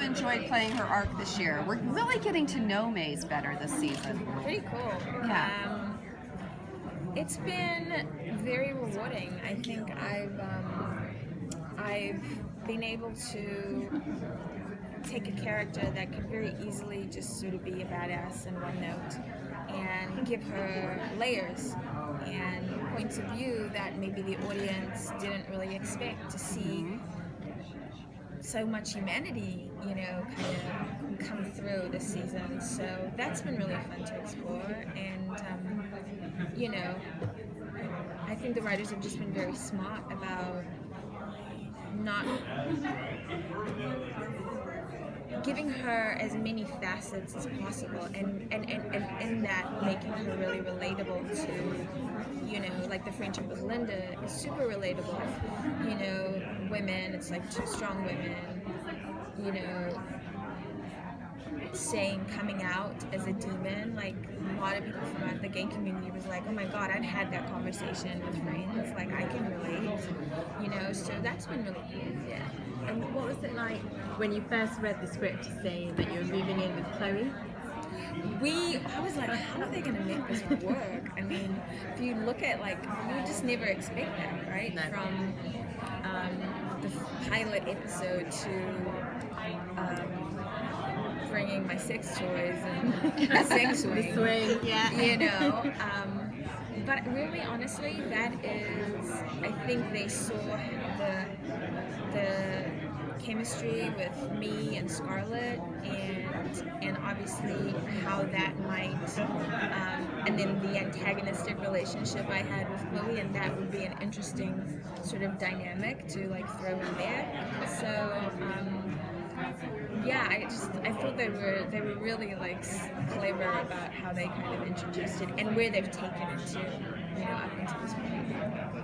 enjoyed playing her arc this year? We're really getting to know Maze better this season. Pretty cool. Yeah. It's been very rewarding. I think I've been able to take a character that could very easily just sort of be a badass in one note and give her layers and points of view that maybe the audience didn't really expect to see. So much humanity, kind of come through this season. So that's been really fun to explore. And, I think the writers have just been very smart about not giving her as many facets as possible, and in that making her really relatable to, like the friendship with Linda is super relatable. Women, it's like two strong women, saying coming out as a demon. Like a lot of people from the gay community was like, oh my god, I've had that conversation with friends, like I can relate, so that's been really cool. Yeah. And what was it like when you first read the script saying that you were moving in with Chloe? I was like, how are they going to make this work? I mean, if you look at, you would just never expect that, right? No. From the pilot episode to bringing my sex toys and the sex swing. Swing, yeah. But really, honestly, that is, I think they saw the chemistry with me and Scarlet, and obviously how that might, and then the antagonistic relationship I had with Chloe, and that would be an interesting sort of dynamic to throw in there. So I thought they were really clever about how they kind of introduced it and where they've taken it to, up until this point.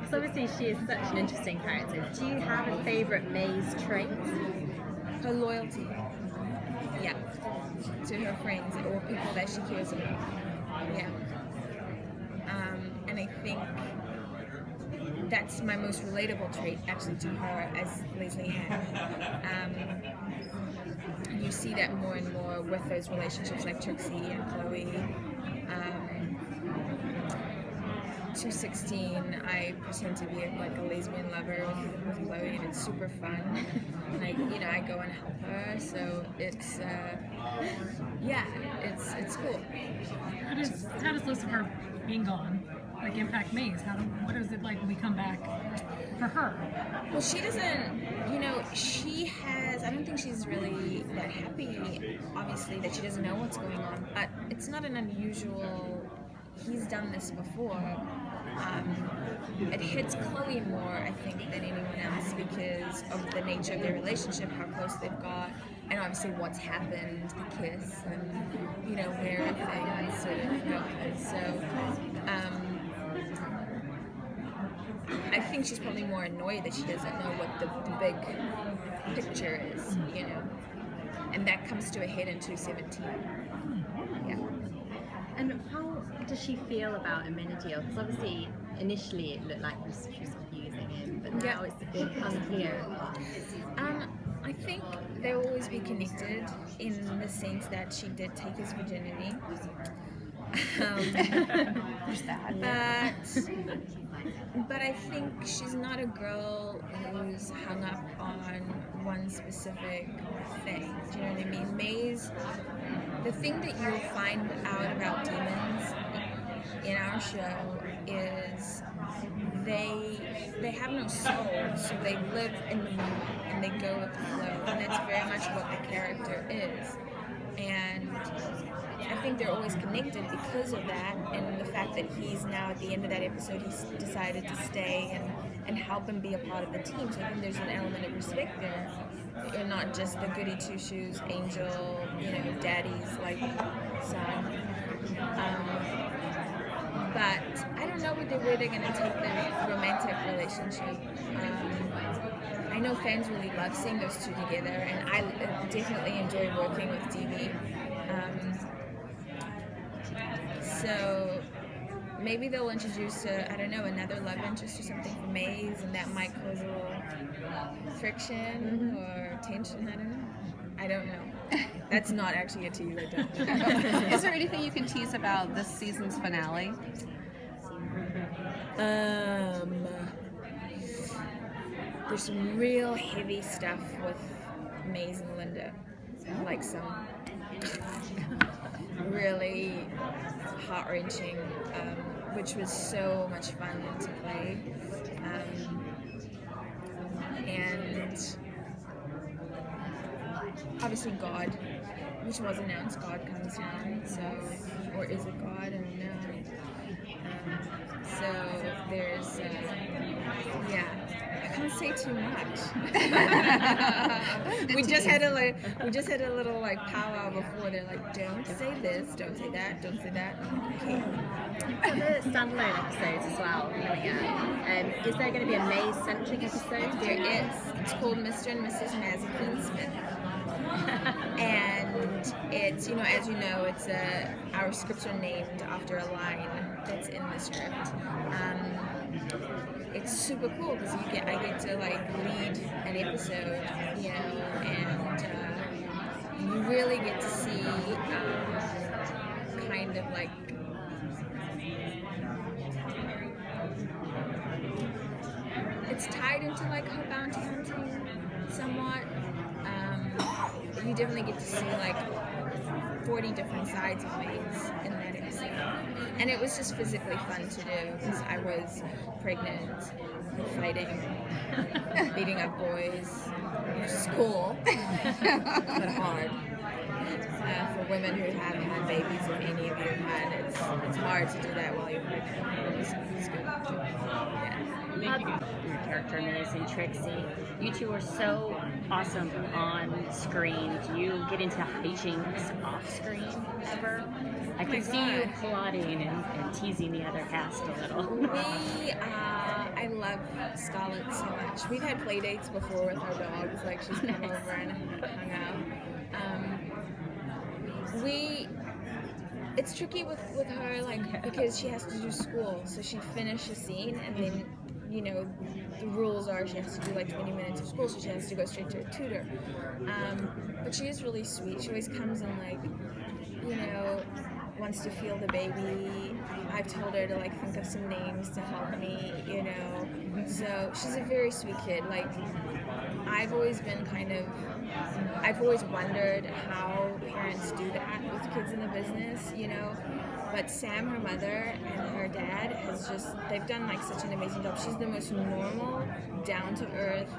So obviously she is such an interesting character. Do you have a favourite Maze trait? Her loyalty, to her friends or people that she cares about, and I think that's my most relatable trait actually to her as Lesley-Ann. You see that more and more with those relationships like Trixie and Chloe. 216, I pretend to be a lesbian lover with Chloe, and it's super fun. And I go and help her, so it's it's cool. How does Lucifer being gone impact Maze? What is it like when we come back for her? Well, she doesn't, I don't think she's really that happy, obviously, that she doesn't know what's going on, but it's not an unusual, he's done this before. It hits Chloe more, I think, than anyone else because of the nature of their relationship, how close they've got, and obviously what's happened, the kiss, and, where everything sort of going. So, I think she's probably more annoyed that she doesn't know what the big picture is, and that comes to a head in 217. Yeah. And how does she feel about Amenadiel? Because obviously, initially it looked like she was abusing him, but now it's a bit unclear. I think they'll always be connected in the sense that she did take his virginity. There's that. But I think she's not a girl who's hung up on one specific thing. Do you know what I mean? Maze, the thing that you'll find out about demons in our show is they have no soul, so they live in the moment and they go with the flow, and that's very much what the character is. And I think they're always connected because of that, and the fact that he's now at the end of that episode, he's decided to stay and help him be a part of the team. So I think there's an element of respect there. You're not just the goody two shoes angel, daddy's son. But I don't know where they're going to take the romantic relationship. I know fans really love seeing those two together, and I definitely enjoy working with DB. So maybe they'll introduce another love interest or something for Maze, and that might cause a little friction or tension. I don't know. That's not actually a tease. I don't know. Is there anything you can tease about this season's finale? There's some real heavy stuff with Maze and Linda, like some really heart-wrenching, which was so much fun to play, and obviously God, which was announced. God comes down, so, or is it God? I don't know. So there's, yeah, I can't say too much. we just had a little like powwow before. They're like, don't say this, don't say that, don't say that. Okay. For the standalone episodes as well, coming out, is there going to be a Maze-centric episode? There is. It's called Mr. and Mrs. Mazepin Smith. And it's, as you know, it's our scripts are named after a line that's in the script. It's super cool because I get to like lead an episode, and you really get to see kind of like it's tied into like her bounty hunting somewhat. You definitely get to see like 40 different sides of Maze in that episode. And it was just physically fun to do because I was pregnant, fighting, beating up boys, which is cool, but hard. For women who haven't had babies, if any of you have had, it's hard to do that while you're pregnant. It was good. Yeah. Your character Maze and Trixie, you two are so awesome on screen. Do you get into hijinks off screen ever? I can see you plotting and teasing the other cast a little. I love Scarlet so much. We've had play dates before with our dogs, like she's come over and hung out. It's tricky with her, like, because she has to do school, so she finishes a scene and then the rules are she has to do like 20 minutes of school, so she has to go straight to a tutor. But she is really sweet. She always comes and like, wants to feel the baby. I've told her to like think of some names to help me, So she's a very sweet kid. Like, I've always wondered how parents do that with kids in the business, But Sam, her mother, and her dad they've done like such an amazing job. She's the most normal, down-to-earth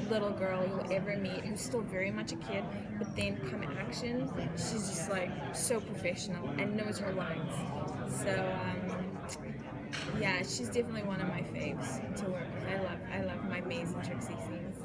little girl you'll ever meet, who's still very much a kid, but then come action, she's just like so professional and knows her lines. So, yeah, she's definitely one of my faves to work with. I love my Maze and Trixie scenes.